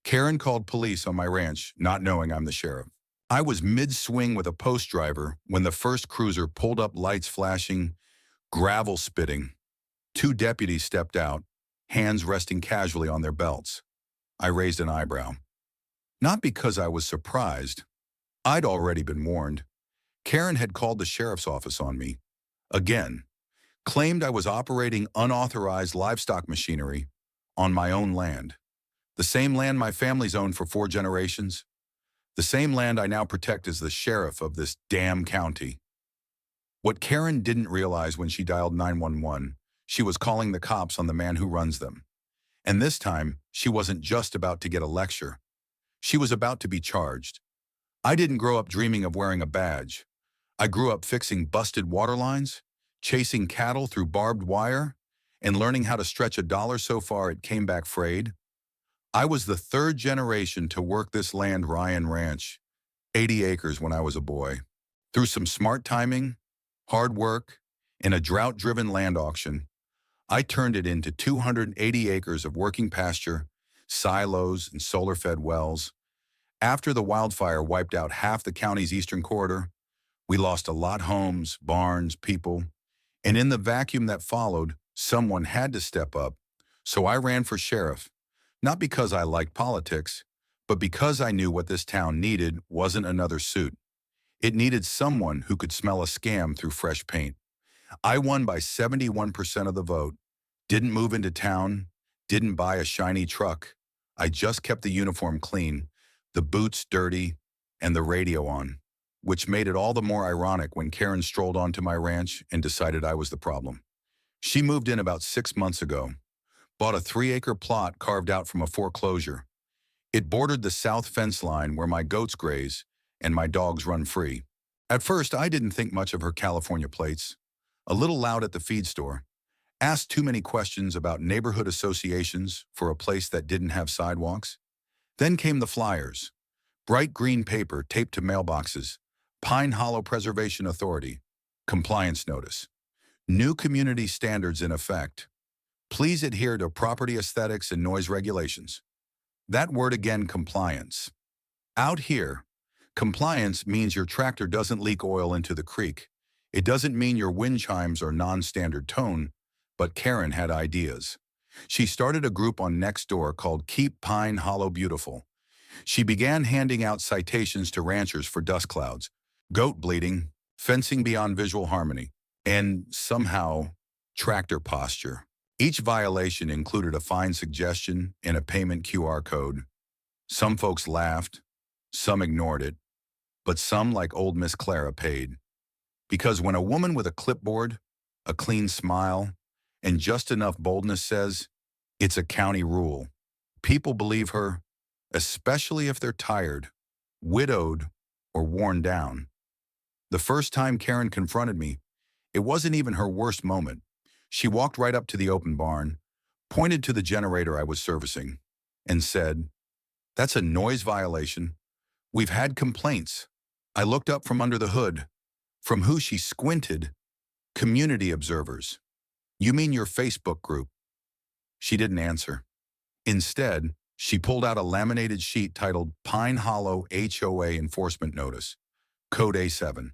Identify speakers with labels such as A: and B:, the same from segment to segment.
A: Karen called police on my ranch, not knowing I'm the sheriff. I was mid-swing with a post driver when the first cruiser pulled up, lights flashing, gravel spitting. Two deputies stepped out, hands resting casually on their belts. I raised an eyebrow. Not because I was surprised. I'd already been warned. Karen had called the sheriff's office on me. Again, claimed I was operating unauthorized livestock machinery on my own land. The same land my family's owned for 4 generations. The same land I now protect as the sheriff of this damn county. What Karen didn't realize when she dialed 911, she was calling the cops on the man who runs them. And this time, she wasn't just about to get a lecture. She was about to be charged. I didn't grow up dreaming of wearing a badge. I grew up fixing busted water lines, chasing cattle through barbed wire, and learning how to stretch a dollar so far it came back frayed. I was the 3rd generation to work this land, Ryan Ranch, 80 acres when I was a boy. Through some smart timing, hard work, and a drought-driven land auction, I turned it into 280 acres of working pasture, silos, and solar-fed wells. After the wildfire wiped out half the county's eastern quarter, we lost a lot: homes, barns, people. And in the vacuum that followed, someone had to step up. So I ran for sheriff, not because I liked politics, but because I knew what this town needed wasn't another suit. It needed someone who could smell a scam through fresh paint. I won by 71% of the vote, didn't move into town, didn't buy a shiny truck. I just kept the uniform clean, the boots dirty, and the radio on, which made it all the more ironic when Karen strolled onto my ranch and decided I was the problem. She moved in about 6 months ago, bought a 3-acre plot carved out from a foreclosure. It bordered the south fence line where my goats graze and my dogs run free. At first, I didn't think much of her California plates. A little loud at the feed store. Asked too many questions about neighborhood associations for a place that didn't have sidewalks. Then came the flyers. Bright green paper taped to mailboxes. Pine Hollow Preservation Authority. Compliance notice. New community standards in effect. Please adhere to property aesthetics and noise regulations. That word again, compliance. Out here, compliance means your tractor doesn't leak oil into the creek. It doesn't mean your wind chimes are non-standard tone, but Karen had ideas. She started a group on Nextdoor called Keep Pine Hollow Beautiful. She began handing out citations to ranchers for dust clouds, goat bleeding, fencing beyond visual harmony, and somehow tractor posture. Each violation included a fine suggestion and a payment QR code. Some folks laughed, some ignored it, but some, like old Miss Clara, paid. Because when a woman with a clipboard, a clean smile, and just enough boldness says, it's a county rule, people believe her, especially if they're tired, widowed, or worn down. The first time Karen confronted me, it wasn't even her worst moment. She walked right up to the open barn, pointed to the generator I was servicing, and said, "That's a noise violation. We've had complaints." I looked up from under the hood. From who she squinted, community observers. "You mean your Facebook group?" She didn't answer. Instead, she pulled out a laminated sheet titled Pine Hollow HOA Enforcement Notice, Code A7.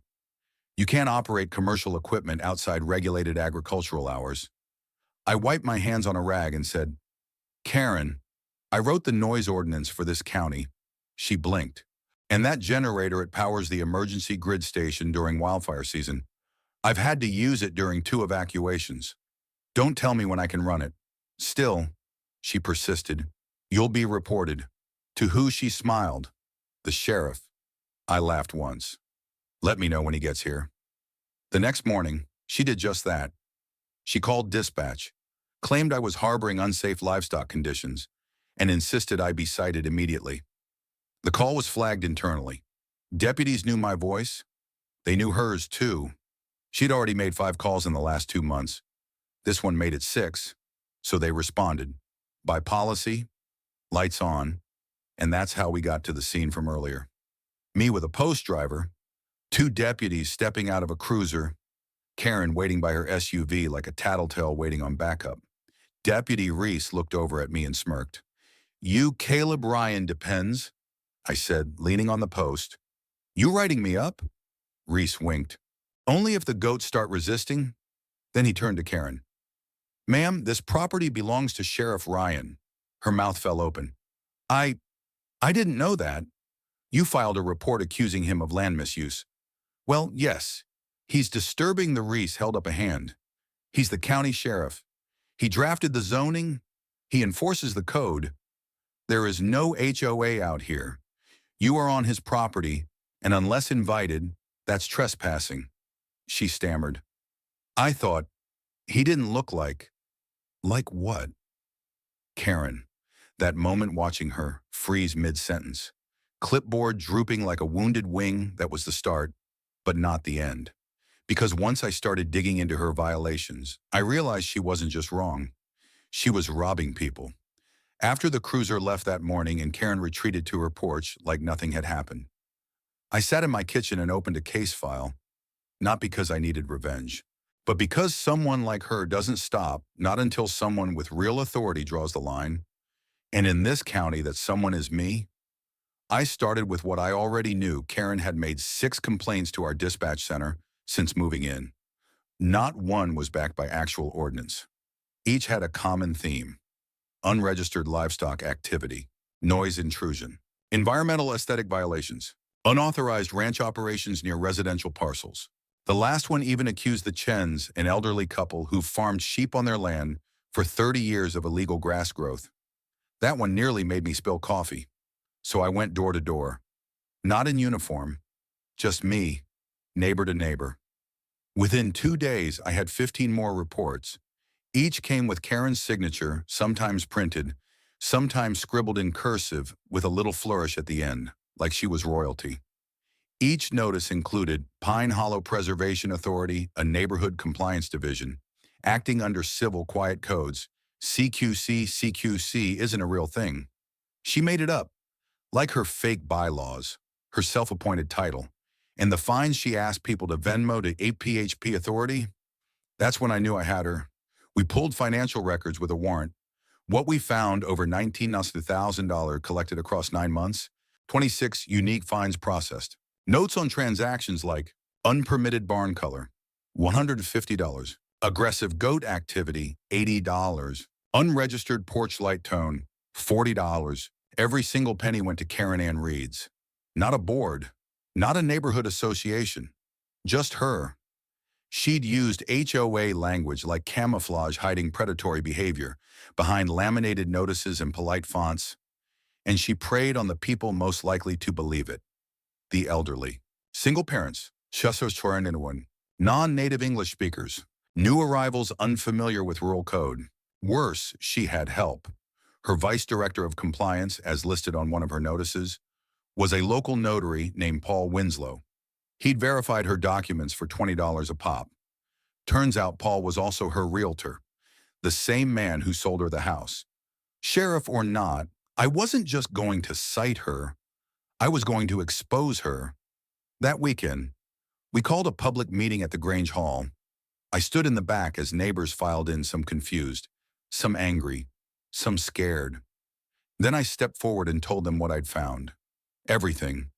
A: You can't operate commercial equipment outside regulated agricultural hours. I wiped my hands on a rag and said, "Karen, I wrote the noise ordinance for this county." She blinked. "And that generator, it powers the emergency grid station during wildfire season. I've had to use it during 2 evacuations. Don't tell me when I can run it." Still, she persisted, "You'll be reported." To who she smiled? The sheriff. I laughed once. "Let me know when he gets here." The next morning, she did just that. She called dispatch, claimed I was harboring unsafe livestock conditions, and insisted I be cited immediately. The call was flagged internally. Deputies knew my voice. They knew hers, too. She'd already made 5 calls in the last 2 months. This one made it 6, so they responded. By policy, lights on, and that's how we got to the scene from earlier. Me with a post driver, 2 deputies stepping out of a cruiser, Karen waiting by her SUV like a tattletale waiting on backup. Deputy Reese looked over at me and smirked. You, Caleb Ryan, depends, I said, leaning on the post. You writing me up? Reese winked. Only if the goats start resisting. Then he turned to Karen. Ma'am, this property belongs to Sheriff Ryan. Her mouth fell open. I didn't know that. You filed a report accusing him of land misuse. Well, yes. He's disturbing the Reese held up a hand. He's the county sheriff. He drafted the zoning. He enforces the code. There is no HOA out here. You are on his property, and unless invited, that's trespassing. She stammered. I thought, he didn't look like. Like what? Karen. That moment watching her freeze mid-sentence. Clipboard drooping like a wounded wing, that was the start, but not the end. Because once I started digging into her violations, I realized she wasn't just wrong. She was robbing people. After the cruiser left that morning and Karen retreated to her porch like nothing had happened, I sat in my kitchen and opened a case file, not because I needed revenge, but because someone like her doesn't stop, not until someone with real authority draws the line. And in this county, that someone is me. I started with what I already knew. Karen had made 6 complaints to our dispatch center since moving in. Not one was backed by actual ordinance. Each had a common theme: unregistered livestock activity, noise intrusion, environmental aesthetic violations, unauthorized ranch operations near residential parcels. The last one even accused the Chens, an elderly couple who farmed sheep on their land for 30 years, of illegal grass growth. That one nearly made me spill coffee. So I went door to door. Not in uniform, just me, neighbor to neighbor. Within 2 days, I had 15 more reports. Each came with Karen's signature, sometimes printed, sometimes scribbled in cursive with a little flourish at the end, like she was royalty. Each notice included Pine Hollow Preservation Authority, a neighborhood compliance division, acting under civil quiet codes. CQC isn't a real thing. She made it up, like her fake bylaws, her self-appointed title, and the fines she asked people to Venmo to APHP Authority. That's when I knew I had her. We pulled financial records with a warrant. What we found: over $19,000 collected across 9 months, 26 unique fines processed. Notes on transactions like unpermitted barn color, $150. Aggressive goat activity, $80. Unregistered porch light tone, $40. Every single penny went to Karen Ann Reed's. Not a board, not a neighborhood association, just her. She'd used HOA language like camouflage, hiding predatory behavior behind laminated notices and polite fonts, and she preyed on the people most likely to believe it: the elderly. Single parents, non-native English speakers, new arrivals unfamiliar with rural code. Worse, she had help. Her vice director of compliance, as listed on one of her notices, was a local notary named Paul Winslow. He'd verified her documents for $20 a pop. Turns out Paul was also her realtor, the same man who sold her the house. Sheriff or not, I wasn't just going to cite her, I was going to expose her. That weekend, we called a public meeting at the Grange Hall. I stood in the back as neighbors filed in, some confused, some angry, some scared. Then I stepped forward and told them what I'd found. Everything: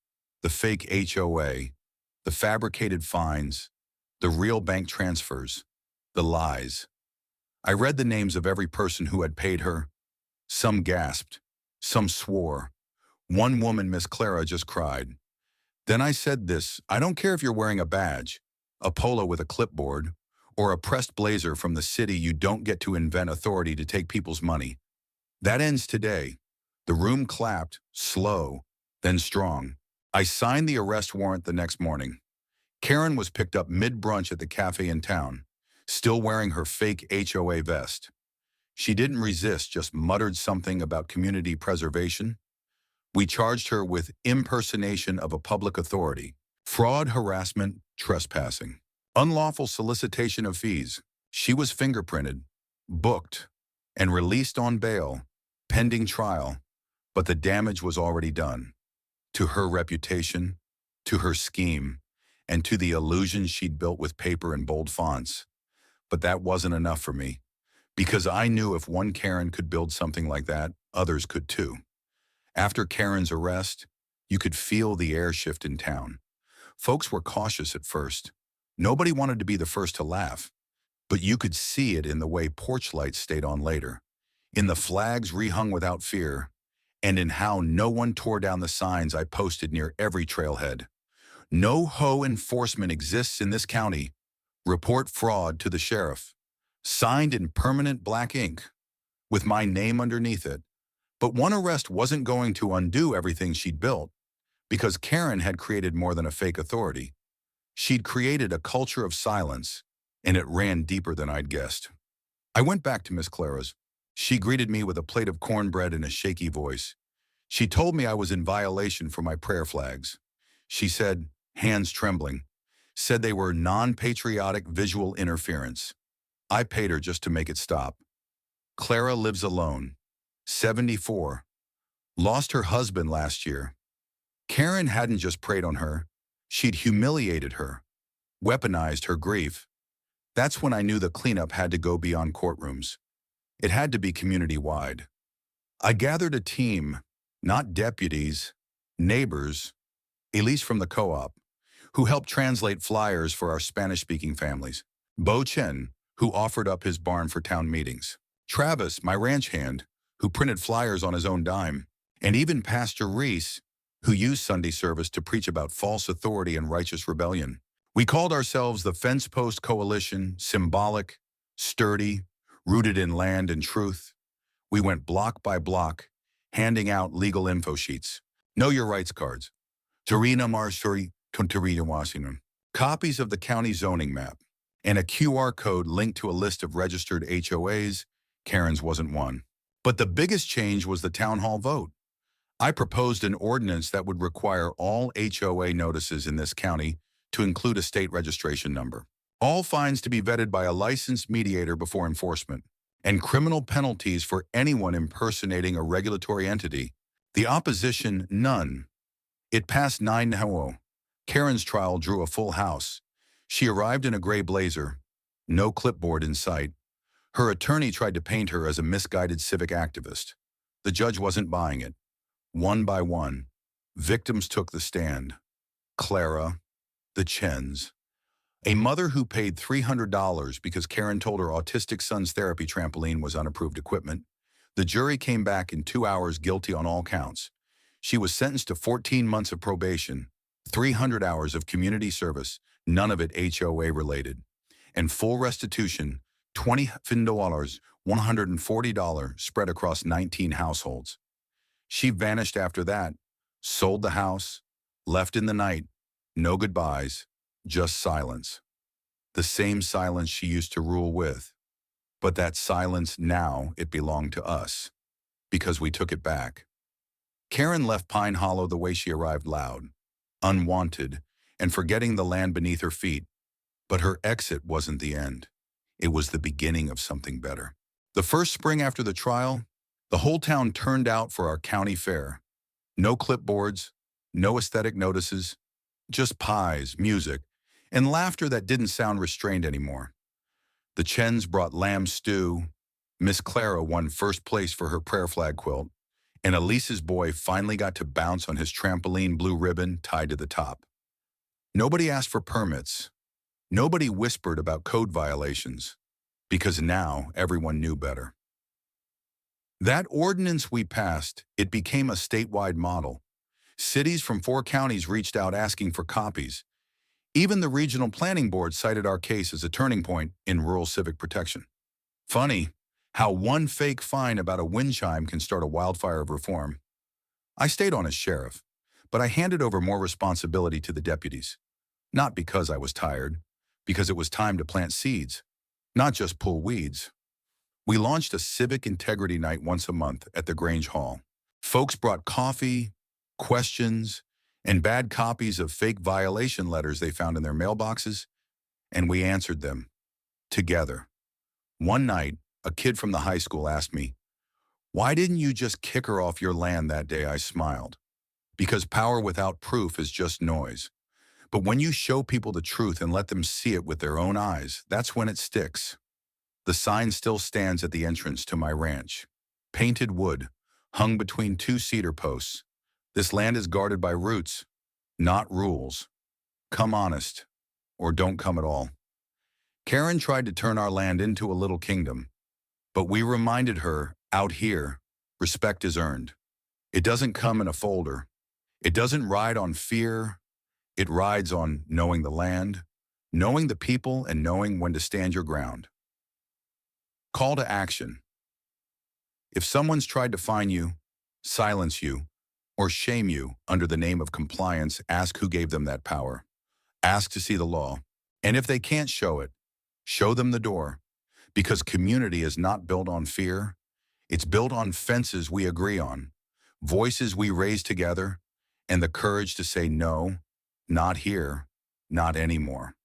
A: the fake HOA, the fabricated fines, the real bank transfers, the lies. I read the names of every person who had paid her. Some gasped, some swore. One woman, Miss Clara, just cried. Then I said this: I don't care if you're wearing a badge, a polo with a clipboard, or a pressed blazer from the city, you don't get to invent authority to take people's money. That ends today. The room clapped, slow, then strong. I signed the arrest warrant the next morning. Karen was picked up mid-brunch at the cafe in town, still wearing her fake HOA vest. She didn't resist, just muttered something about community preservation. We charged her with impersonation of a public authority, fraud, harassment, trespassing, unlawful solicitation of fees. She was fingerprinted, booked, and released on bail, pending trial, but the damage was already done. To her reputation, to her scheme, and to the illusion she'd built with paper and bold fonts. But that wasn't enough for me, because I knew if one Karen could build something like that, others could too. After Karen's arrest, you could feel the air shift in town. Folks were cautious at first. Nobody wanted to be the first to laugh, but you could see it in the way porch lights stayed on later, in the flags rehung without fear, and in how no one tore down the signs I posted near every trailhead. No HOA enforcement exists in this county. Report fraud to the sheriff. Signed in permanent black ink, with my name underneath it. But one arrest wasn't going to undo everything she'd built, because Karen had created more than a fake authority. She'd created a culture of silence, and it ran deeper than I'd guessed. I went back to Miss Clara's. She greeted me with a plate of cornbread and a shaky voice. She told me I was in violation for my prayer flags. She said, hands trembling, said they were non-patriotic visual interference. I paid her just to make it stop. Clara lives alone, 74, lost her husband last year. Karen hadn't just preyed on her, she'd humiliated her, weaponized her grief. That's when I knew the cleanup had to go beyond courtrooms. It had to be community-wide. I gathered a team, not deputies, neighbors, Elise from the co-op, who helped translate flyers for our Spanish-speaking families. Bo Chen, who offered up his barn for town meetings. Travis, my ranch hand, who printed flyers on his own dime. And even Pastor Reese, who used Sunday service to preach about false authority and righteous rebellion. We called ourselves the Fence Post Coalition, symbolic, sturdy, rooted in land and truth. We went block by block, handing out legal info sheets, know your rights cards, Tarina Marsuri Tuntarina Washington, copies of the county zoning map, and a QR code linked to a list of registered HOAs. Karen's wasn't one. But the biggest change was the town hall vote. I proposed an ordinance that would require all HOA notices in this county to include a state registration number, all fines to be vetted by a licensed mediator before enforcement, and criminal penalties for anyone impersonating a regulatory entity. The opposition, none. It passed 9-0. Karen's trial drew a full house. She arrived in a gray blazer, no clipboard in sight. Her attorney tried to paint her as a misguided civic activist. The judge wasn't buying it. One by one, victims took the stand. Clara, the Chens, a mother who paid $300 because Karen told her autistic son's therapy trampoline was unapproved equipment. The jury came back in 2 hours guilty on all counts. She was sentenced to 14 months of probation, 300 hours of community service, none of it HOA related, and full restitution, $20, $140 spread across 19 households. She vanished after that, sold the house, left in the night, no goodbyes, just silence. The same silence she used to rule with. But that silence now, it belonged to us, because we took it back. Karen left Pine Hollow the way she arrived, loud, unwanted, and forgetting the land beneath her feet. But her exit wasn't the end. It was the beginning of something better. The first spring after the trial, the whole town turned out for our county fair. No clipboards, no aesthetic notices, just pies, music, and laughter that didn't sound restrained anymore. The Chens brought lamb stew, Miss Clara won first place for her prayer flag quilt, and Elise's boy finally got to bounce on his trampoline blue ribbon tied to the top. Nobody asked for permits. Nobody whispered about code violations, because now everyone knew better. That ordinance we passed, it became a statewide model. Cities from 4 counties reached out asking for copies. Even the regional planning board cited our case as a turning point in rural civic protection. Funny how one fake fine about a wind chime can start a wildfire of reform. I stayed on as sheriff, but I handed over more responsibility to the deputies. Not because I was tired, because it was time to plant seeds, not just pull weeds. We launched a civic integrity night once a month at the Grange Hall. Folks brought coffee, questions, and bad copies of fake violation letters they found in their mailboxes, and we answered them, together. One night, a kid from the high school asked me, "Why didn't you just kick her off your land that day?" I smiled. Because power without proof is just noise. But when you show people the truth and let them see it with their own eyes, that's when it sticks. The sign still stands at the entrance to my ranch. Painted wood, hung between two cedar posts. This land is guarded by roots, not rules. Come honest, or don't come at all. Karen tried to turn our land into a little kingdom, but we reminded her, out here, respect is earned. It doesn't come in a folder. It doesn't ride on fear. It rides on knowing the land, knowing the people, and knowing when to stand your ground. Call to action. If someone's tried to fine you, silence you, or shame you under the name of compliance, ask who gave them that power. Ask to see the law. And if they can't show it, show them the door. Because community is not built on fear. It's built on fences we agree on, voices we raise together, and the courage to say no, not here, not anymore.